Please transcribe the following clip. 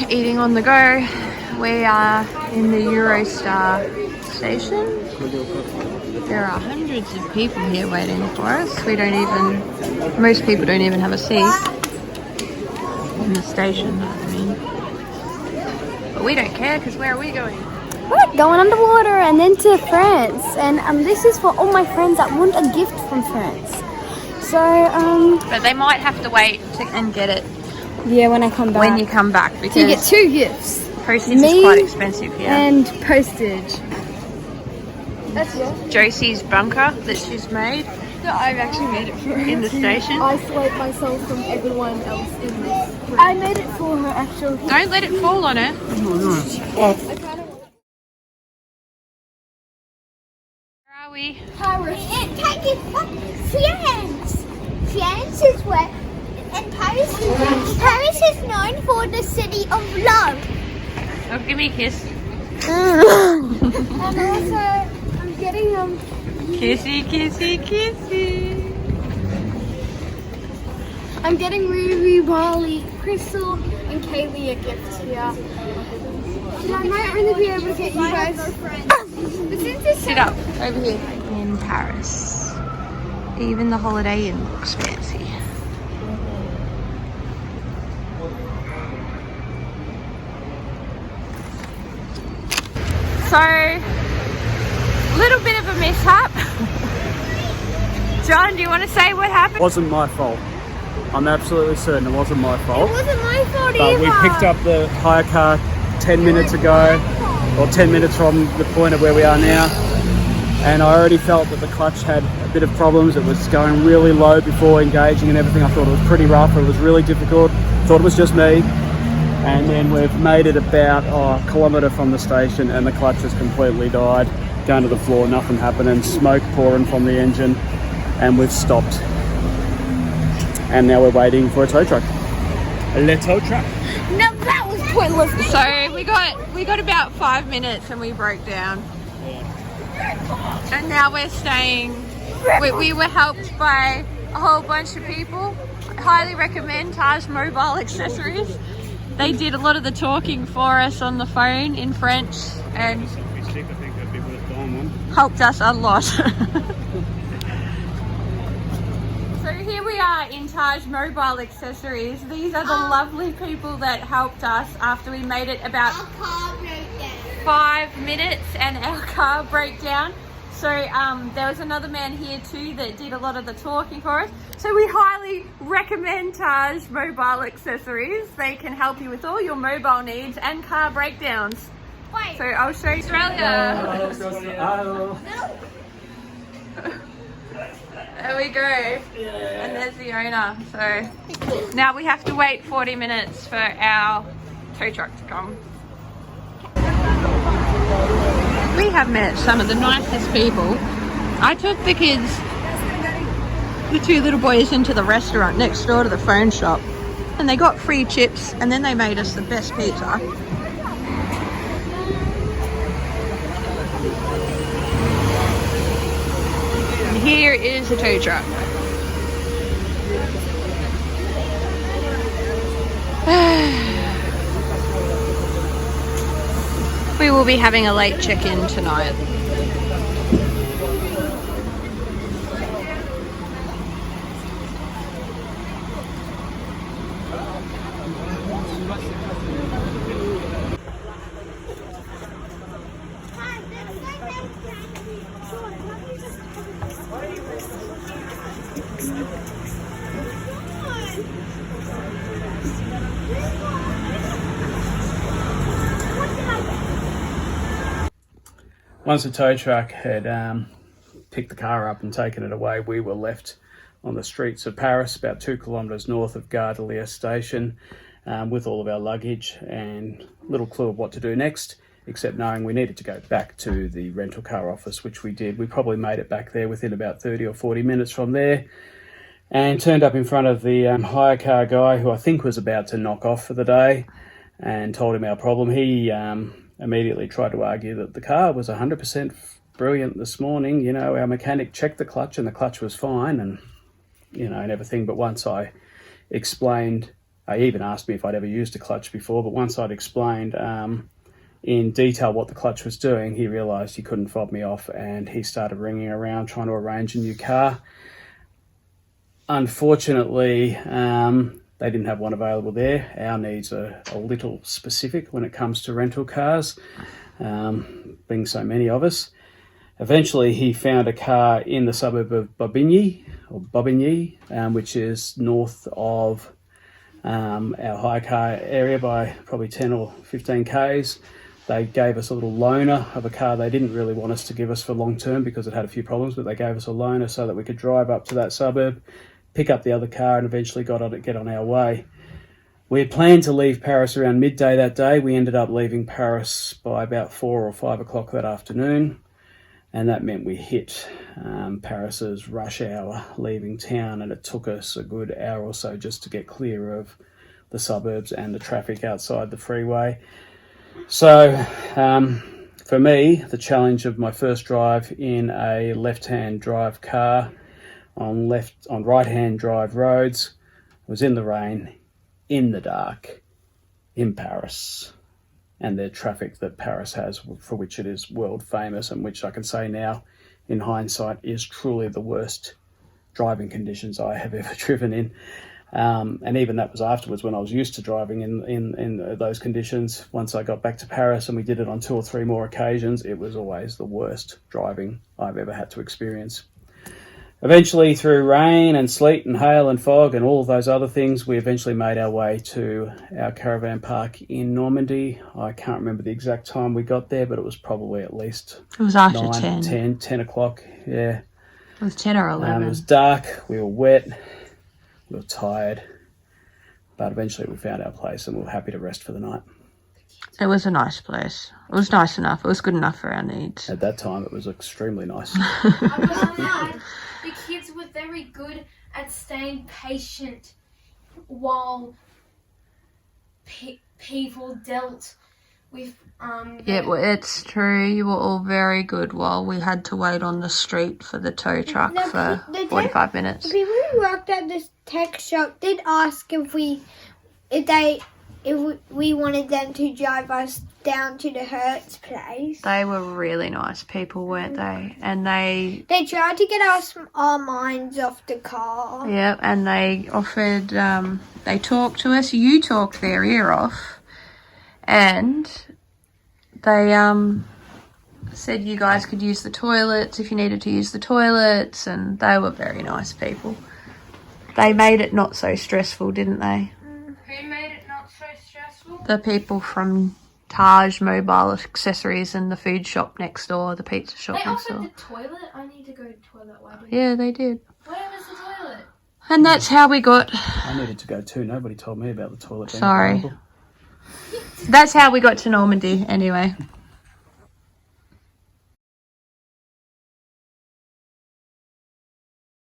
eating on the go. We are in the Eurostar station. There are hundreds of people here waiting for us. Most people don't even have a seat in the station, I mean. But we don't care, because where are we going? We're going underwater and then to France. And this is for all my friends that want a gift from France. So, But they might have to wait and get it. Yeah, when I come back. When you come back, because you get 2 gifts. Postage is quite expensive here. And postage. That's yours. Josie's bunker that she's made. No, I've actually made it for her. In the station. Isolate myself from everyone else in this room. I made it for her, actually. Don't let it fall on her. Where are we? Paris. Take it from France. France is where, and Paris is known for the city of love. Oh, give me a kiss. And also, I'm getting Kissy, kissy, kissy. I'm getting Ruby, Barley, Crystal, and Kaylee a gift here. And I might really be able to get you guys. Sit up over here. In Paris. Even the Holiday Inn looks fancy. So, little bit of a mishap. John, do you want to say what happened? It wasn't my fault. I'm absolutely certain it wasn't my fault. It wasn't my fault But either. we picked up the hire car 10 minutes ago, or 10 minutes from the point of where we are now. And I already felt that the clutch had a bit of problems. It was going really low before engaging and everything. I thought it was pretty rough. It was really difficult. Thought it was just me. And then we've made it about a kilometre from the station and the clutch has completely died. Going to the floor, nothing happening, smoke pouring from the engine, and we've stopped. And now we're waiting for a tow truck. A tow truck. No, that was pointless. So we got about 5 minutes and we broke down. And now we're staying. We were helped by a whole bunch of people. I highly recommend Taj Mobile Accessories. They did a lot of the talking for us on the phone in French and helped us a lot. So here we are in Taj Mobile Accessories. These are the lovely people that helped us after we made it about 5 minutes and our car broke down. So there was another man here too that did a lot of the talking for us. So we highly recommend Taj Mobile Accessories. They can help you with all your mobile needs and car breakdowns. Wait. So I'll show you Australia. There we go. And there's the owner. So now we have to wait 40 minutes for our tow truck to come. We have met some of the nicest people. I took the kids, the 2 little boys, into the restaurant next door to the phone shop, and they got free chips, and then they made us the best pizza. And here is a tow truck. We will be having a late check-in tonight. Once the tow truck had picked the car up and taken it away, we were left on the streets of Paris, about 2 kilometres north of Gare de Lyon station, with all of our luggage and little clue of what to do next, except knowing we needed to go back to the rental car office, which we did. We probably made it back there within about 30 or 40 minutes from there, and turned up in front of the hire car guy, who I think was about to knock off for the day, and told him our problem. He immediately tried to argue that the car was 100% brilliant this morning. You know, our mechanic checked the clutch and the clutch was fine, and, you know, and everything. But once I explained He even asked me if I'd ever used a clutch before, but once I'd explained in detail what the clutch was doing, he realised he couldn't fob me off, and he started ringing around trying to arrange a new car. Unfortunately, they didn't have one available there. Our needs are a little specific when it comes to rental cars, being so many of us. Eventually, he found a car in the suburb of Bobigny, which is north of our hire car area by probably 10 or 15 k's. They gave us a little loaner of a car they didn't really want us to give us for long term because it had a few problems, but they gave us a loaner so that we could drive up to that suburb, pick up the other car, and eventually get on our way. We had planned to leave Paris around midday that day. We ended up leaving Paris by about 4 or 5 o'clock that afternoon, and that meant we hit Paris's rush hour leaving town, and it took us a good hour or so just to get clear of the suburbs and the traffic outside the freeway. So for me, the challenge of my first drive in a left-hand drive car on right-hand drive roads was in the rain, in the dark, in Paris, and the traffic that Paris has, for which it is world famous, and which I can say now in hindsight is truly the worst driving conditions I have ever driven in. And even that was afterwards, when I was used to driving in those conditions. Once I got back to Paris, and we did it on 2 or 3 more occasions, it was always the worst driving I've ever had to experience. Eventually, through rain and sleet and hail and fog and all of those other things, we eventually made our way to our caravan park in Normandy. I can't remember the exact time we got there, but it was probably at least It was after 10 o'clock. Yeah. It was 10 or 11. It was dark, we were wet, we were tired, but eventually we found our place and we were happy to rest for the night. It was a nice place. It was nice enough. It was good enough for our needs. At that time, it was extremely nice. The kids were very good at staying patient while people dealt with Yeah, well, it's true. You were all very good while we had to wait on the street for the tow truck for 45 minutes. The people who worked at this tech shop did ask if we wanted them to drive us down to the Hertz place. They were really nice people, weren't they? And they tried to get our minds off the car. yeah, and they offered, they talked to us. You talked their ear off, and they said you guys could use the toilets if you needed to use the toilets, and they were very nice people. They made it not so stressful, didn't they? Who made it not so stressful? The people from Taj Mobile Accessories and the food shop next door, the pizza shop They next offered door. the toilet. I need to go to the toilet. Why do Yeah, they did. Where was the toilet? And that's how we got... I needed to go too. Nobody told me about the toilet being Sorry. available. That's how we got to Normandy, anyway.